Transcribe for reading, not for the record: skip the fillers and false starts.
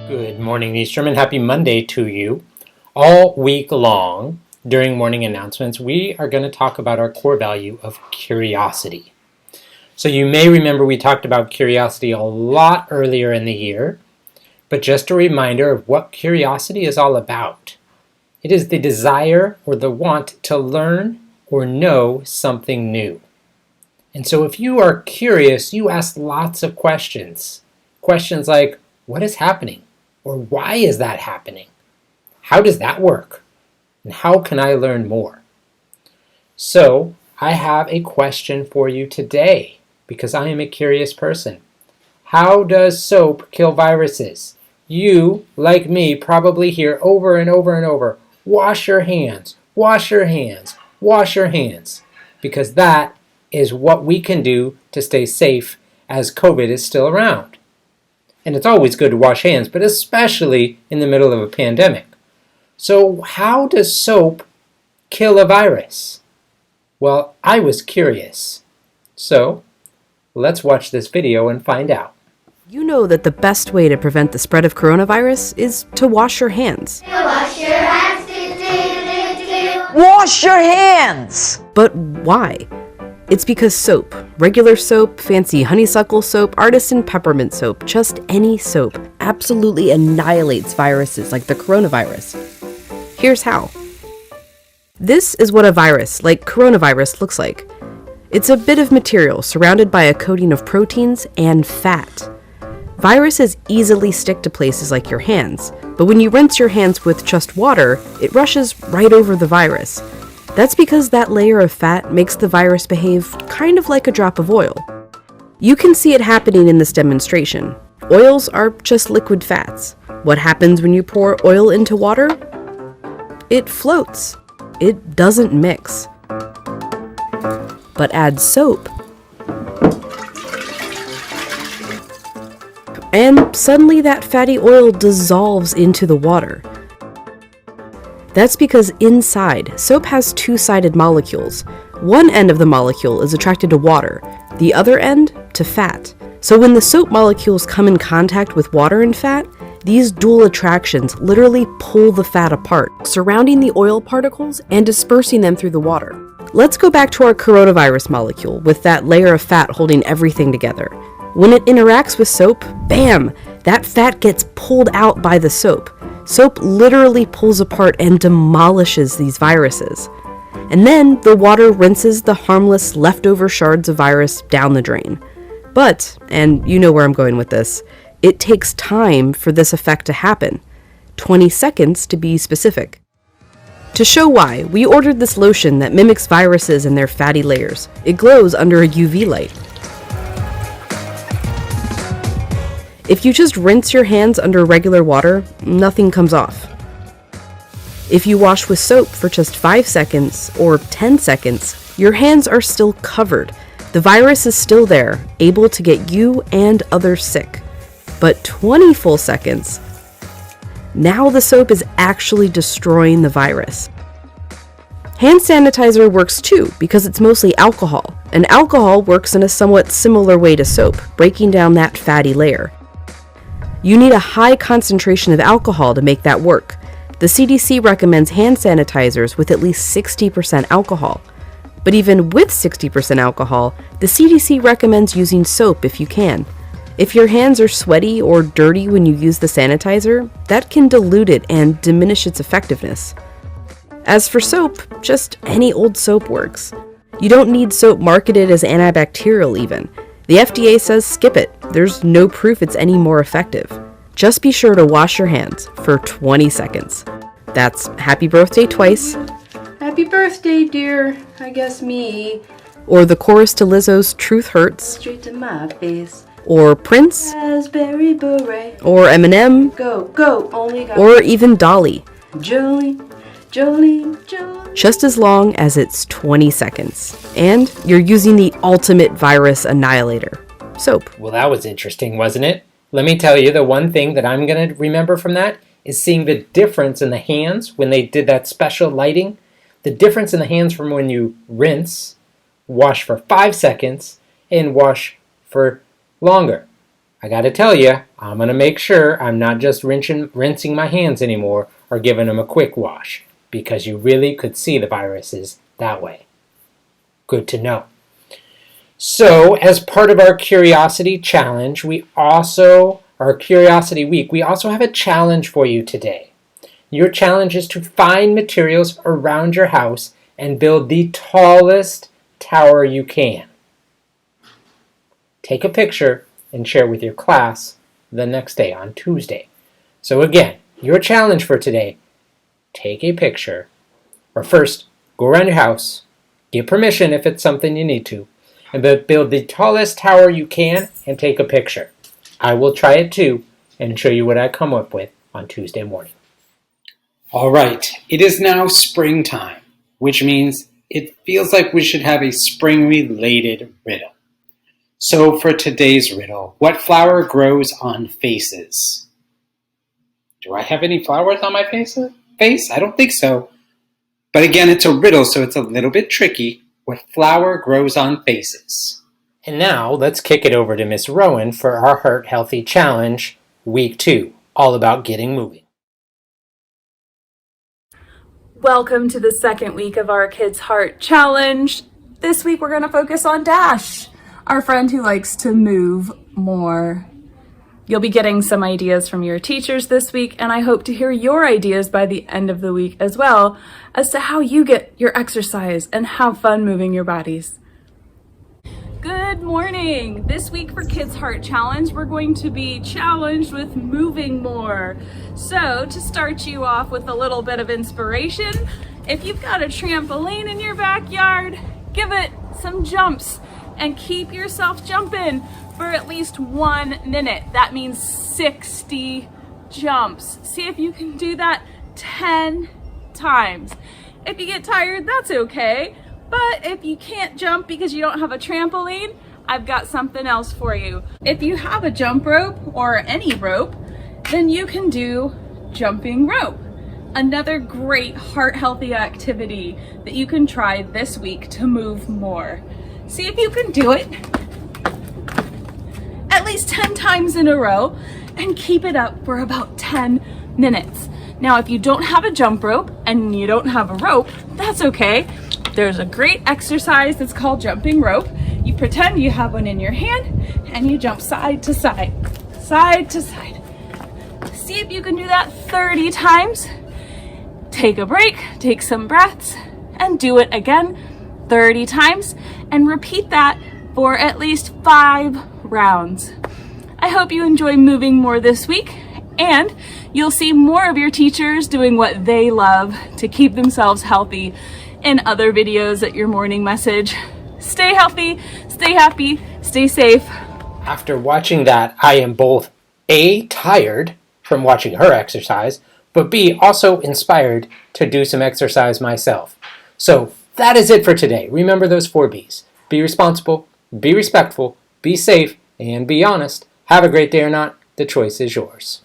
Good morning, Eastern, and happy Monday to you. All week long, during morning announcements, we are going to talk about our core value of curiosity. So you may remember we talked about curiosity a lot earlier in the year, but just a reminder of what curiosity is all about. It is the desire or the want to learn or know something new. And so if you are curious, you ask lots of questions. Questions like, what is happening? Or why is that happening? How does that work? And how can I learn more? So I have a question for you today because I am a curious person. How does soap kill viruses? You, like me, probably hear over and over and over, wash your hands, wash your hands, wash your hands, because that is what we can do to stay safe as COVID is still around. And it's always good to wash hands, but especially in the middle of a pandemic. So how does soap kill a virus? Well, I was curious. So let's watch this video and find out. You know that the best way to prevent the spread of coronavirus is to wash your hands. Wash your hands. Wash your hands! But why? It's because soap, regular soap, fancy honeysuckle soap, artisan peppermint soap, just any soap, absolutely annihilates viruses like the coronavirus. Here's how. This is what a virus, like coronavirus, looks like. It's a bit of material surrounded by a coating of proteins and fat. Viruses easily stick to places like your hands, but when you rinse your hands with just water, it rushes right over the virus. That's because that layer of fat makes the virus behave kind of like a drop of oil. You can see it happening in this demonstration. Oils are just liquid fats. What happens when you pour oil into water? It floats. It doesn't mix. But add soap, and suddenly that fatty oil dissolves into the water. That's because inside, soap has two-sided molecules. One end of the molecule is attracted to water, the other end to fat. So when the soap molecules come in contact with water and fat, these dual attractions literally pull the fat apart, surrounding the oil particles and dispersing them through the water. Let's go back to our coronavirus molecule with that layer of fat holding everything together. When it interacts with soap, bam! That fat gets pulled out by the soap. Soap literally pulls apart and demolishes these viruses. And then the water rinses the harmless leftover shards of virus down the drain. But, and you know where I'm going with this, it takes time for this effect to happen. 20 seconds to be specific. To show why, we ordered this lotion that mimics viruses and their fatty layers. It glows under a UV light. If you just rinse your hands under regular water, nothing comes off. If you wash with soap for just 5 seconds or 10 seconds, your hands are still covered. The virus is still there, able to get you and others sick. But 20 full seconds, now the soap is actually destroying the virus. Hand sanitizer works too because it's mostly alcohol, and alcohol works in a somewhat similar way to soap, breaking down that fatty layer. You need a high concentration of alcohol to make that work. The CDC recommends hand sanitizers with at least 60% alcohol. But even with 60% alcohol, the CDC recommends using soap if you can. If your hands are sweaty or dirty when you use the sanitizer, that can dilute it and diminish its effectiveness. As for soap, just any old soap works. You don't need soap marketed as antibacterial even. The FDA says skip it. There's no proof it's any more effective. Just be sure to wash your hands for 20 seconds. That's happy birthday twice. Happy birthday, dear. I guess me. Or the chorus to Lizzo's Truth Hurts. Straight to my face. Or Prince. Raspberry beret. Or Eminem. Go, go, only got. Or even Dolly. Jolene, Jolene, Jolene. Just as long as it's 20 seconds. And you're using the ultimate virus annihilator, soap. Well, that was interesting, wasn't it? Let me tell you, the one thing that I'm going to remember from that is seeing the difference in the hands when they did that special lighting. The difference in the hands from when you rinse, wash for 5 seconds, and wash for longer. I gotta tell you, I'm gonna make sure I'm not just rinsing my hands anymore or giving them a quick wash, because you really could see the viruses that way. Good to know. So, as part of our Curiosity Challenge, our Curiosity Week, we also have a challenge for you today. Your challenge is to find materials around your house and build the tallest tower you can. Take a picture and share it with your class the next day on Tuesday. So again, your challenge for today, take a picture, or first, go around your house, get permission if it's something you need to, and build the tallest tower you can and take a picture. I will try it too and show you what I come up with on Tuesday morning. All right, it is now springtime, which means it feels like we should have a spring-related riddle. So for today's riddle, what flower grows on faces? Do I have any flowers on my face? I don't think so. But again, it's a riddle, so it's a little bit tricky. What flower grows on faces? And now let's kick it over to Miss Rowan for our Heart Healthy Challenge, Week 2, all about getting moving. Welcome to the second week of our Kids Heart Challenge. This week we're going to focus on Dash, our friend who likes to move more. You'll be getting some ideas from your teachers this week, and I hope to hear your ideas by the end of the week as well as to how you get your exercise and have fun moving your bodies. Good morning! This week for Kids Heart Challenge, we're going to be challenged with moving more. So to start you off with a little bit of inspiration, if you've got a trampoline in your backyard, give it some jumps and keep yourself jumping for at least 1 minute. That means 60 jumps. See if you can do that 10 times. If you get tired, that's okay. But if you can't jump because you don't have a trampoline, I've got something else for you. If you have a jump rope or any rope, then you can do jumping rope. Another great heart healthy activity that you can try this week to move more. See if you can do it at least 10 times in a row and keep it up for about 10 minutes. Now, if you don't have a jump rope and you don't have a rope, that's okay. There's a great exercise that's called jumping rope. You pretend you have one in your hand and you jump side to side, side to side. See if you can do that 30 times. Take a break, take some breaths, and do it again 30 times, and repeat that for at least 5 rounds. I hope you enjoy moving more this week, and you'll see more of your teachers doing what they love to keep themselves healthy in other videos at your morning message. Stay healthy, stay happy, stay safe. After watching that, I am both A, tired from watching her exercise, but B, also inspired to do some exercise myself. So that is it for today. Remember those 4 B's. Be responsible, be respectful, be safe, and be honest. Have a great day or not. The choice is yours.